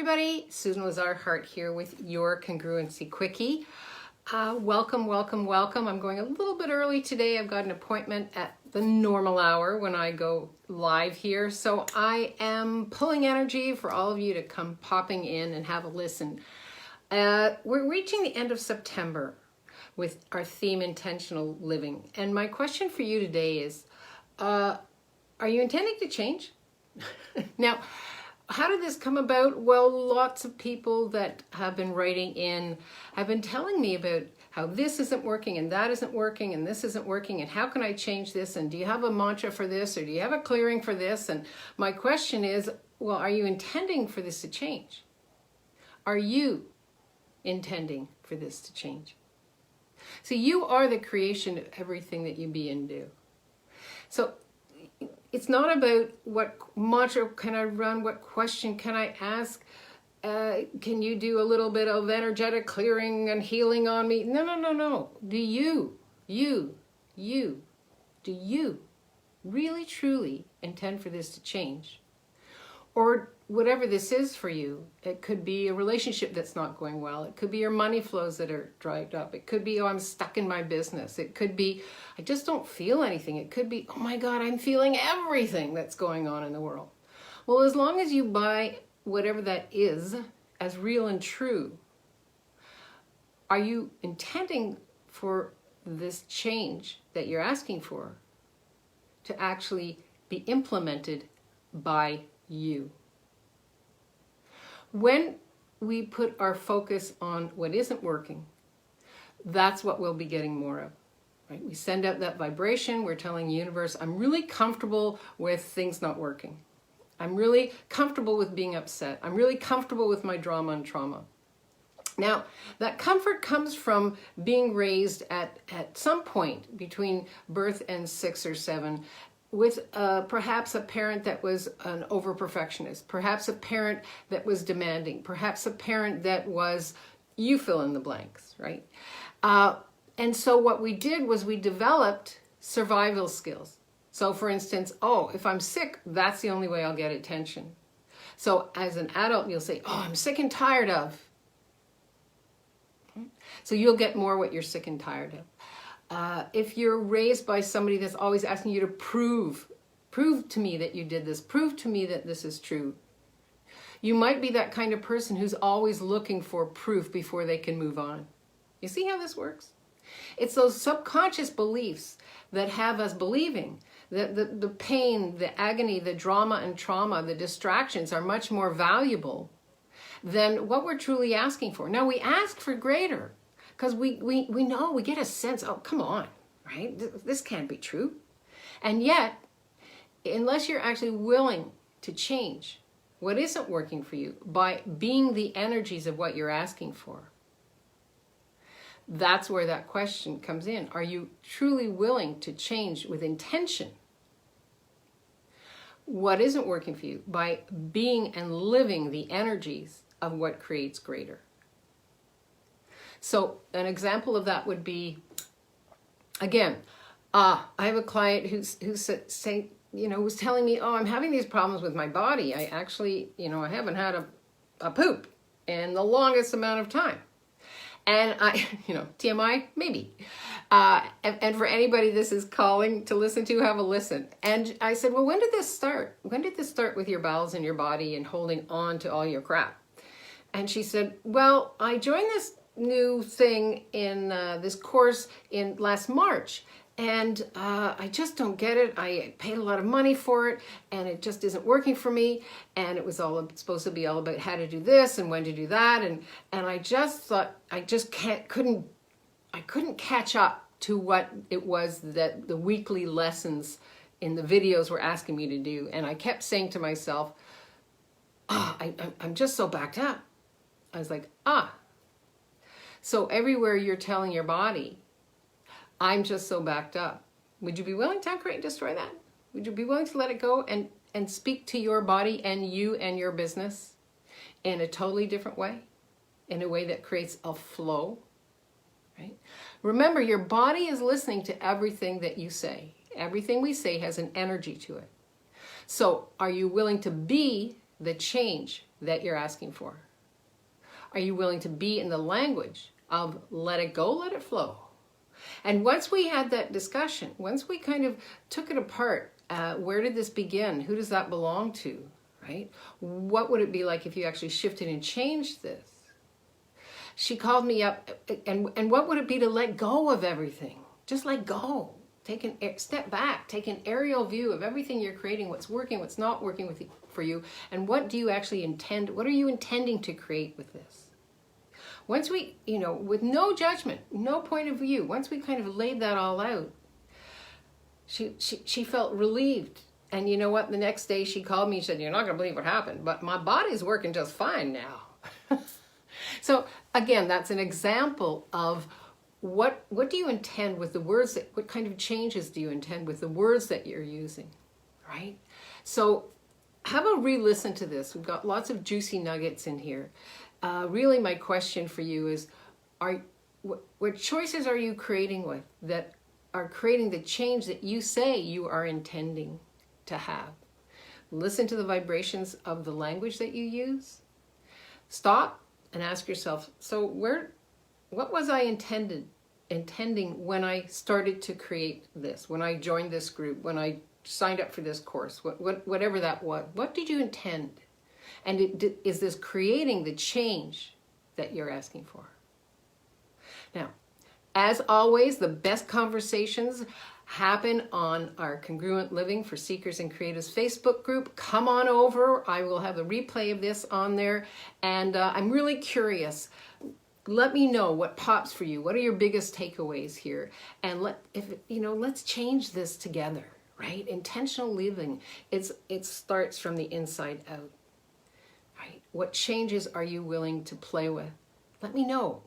everybody, Susan Lazar-Hart here with your Congruency Quickie. Welcome, welcome, welcome. I'm going a little bit early today. I've got an appointment at the normal hour when I go live here. So I am pulling energy for all of you to come popping in and have a listen. We're reaching the end of September with our theme Intentional Living. And my question for you today is, are you intending to change? Now, how did this come about? Well, lots of people that have been writing in have been telling me about how this isn't working and that isn't working and this isn't working and how can I change this, and do you have a mantra for this or do you have a clearing for this? And my question is, well, are you intending for this to change? Are you intending for this to change? So you are the creation of everything that you be and do. So it's not about what mantra can I run, what question can I ask, can you do a little bit of energetic clearing and healing on me? No. Do you really truly intend for this to change? Or whatever this is for you, it could be a relationship that's not going well. It could be your money flows that are dried up. It could be, oh, I'm stuck in my business. It could be, I just don't feel anything. It could be, oh my God, I'm feeling everything that's going on in the world. Well, as long as you buy whatever that is as real and true, are you intending for this change that you're asking for to actually be implemented by you? When we put our focus on what isn't working, that's what we'll be getting more of, right? We send out that vibration. We're telling the universe, I'm really comfortable with things not working. I'm really comfortable with being upset. I'm really comfortable with my drama and trauma. Now, that comfort comes from being raised at some point between birth and 6 or 7 with perhaps a parent that was an over-perfectionist, perhaps a parent that was demanding, perhaps a parent that was, you fill in the blanks, right? And so what we did was we developed survival skills. So for instance, oh, if I'm sick, that's the only way I'll get attention. So as an adult, you'll say, oh, I'm sick and tired of. So you'll get more what you're sick and tired of. If you're raised by somebody that's always asking you to prove to me that you did this, prove to me that this is true, you might be that kind of person who's always looking for proof before they can move on. You see how this works? It's those subconscious beliefs that have us believing that the pain, the agony, the drama and trauma, the distractions are much more valuable than what we're truly asking for. Now, we ask for greater, because we know, we get a sense, oh, come on, right? This can't be true. And yet, unless you're actually willing to change what isn't working for you by being the energies of what you're asking for, that's where that question comes in. Are you truly willing to change with intention what isn't working for you by being and living the energies of what creates greater? So an example of that would be, again, I have a client who's was telling me, oh, I'm having these problems with my body. I actually, I haven't had a poop in the longest amount of time. And I, TMI, maybe. And for anybody this is calling to listen to, have a listen. And I said, well, when did this start? When did this start with your bowels in your body and holding on to all your crap? And she said, well, I joined this new thing in this course in last March, and I just don't get it. I paid a lot of money for it, and it just isn't working for me. And it was all supposed to be all about how to do this and when to do that, and I just thought I couldn't catch up to what it was that the weekly lessons in the videos were asking me to do. And I kept saying to myself, I'm just so backed up. I was like, so everywhere you're telling your body, I'm just so backed up. Would you be willing to uncreate and destroy that? Would you be willing to let it go and speak to your body and you and your business in a totally different way? In a way that creates a flow, right? Remember, your body is listening to everything that you say. Everything we say has an energy to it. So are you willing to be the change that you're asking for? Are you willing to be in the language of let it go, let it flow? And once we had that discussion, once we kind of took it apart, where did this begin? Who does that belong to, right? What would it be like if you actually shifted and changed this? She called me up, and what would it be to let go of everything? Just let go. Take a step back, take an aerial view of everything you're creating, what's working, what's not working for you, and what do you actually intend, what are you intending to create with this? Once we, with no judgment, no point of view, once we kind of laid that all out, she felt relieved. And you know what? The next day she called me and said, you're not going to believe what happened, but my body's working just fine now. So again, that's an example of what do you intend with the words, what kind of changes do you intend with the words that you're using, right? So have a re-listen to this. We've got lots of juicy nuggets in here. Really my question for you is, what choices are you creating with that are creating the change that you say you are intending to have? Listen to the vibrations of the language that you use. Stop and ask yourself, so what was I intending when I started to create this, when I joined this group, when I signed up for this course, whatever that was? What did you intend? And is this creating the change that you're asking for? Now, as always, the best conversations happen on our Congruent Living for Seekers and Creatives Facebook group. Come on over. I will have a replay of this on there. And I'm really curious. Let me know what pops for you. What are your biggest takeaways here? And let's change this together, right? Intentional living, it starts from the inside out, right? What changes are you willing to play with? Let me know.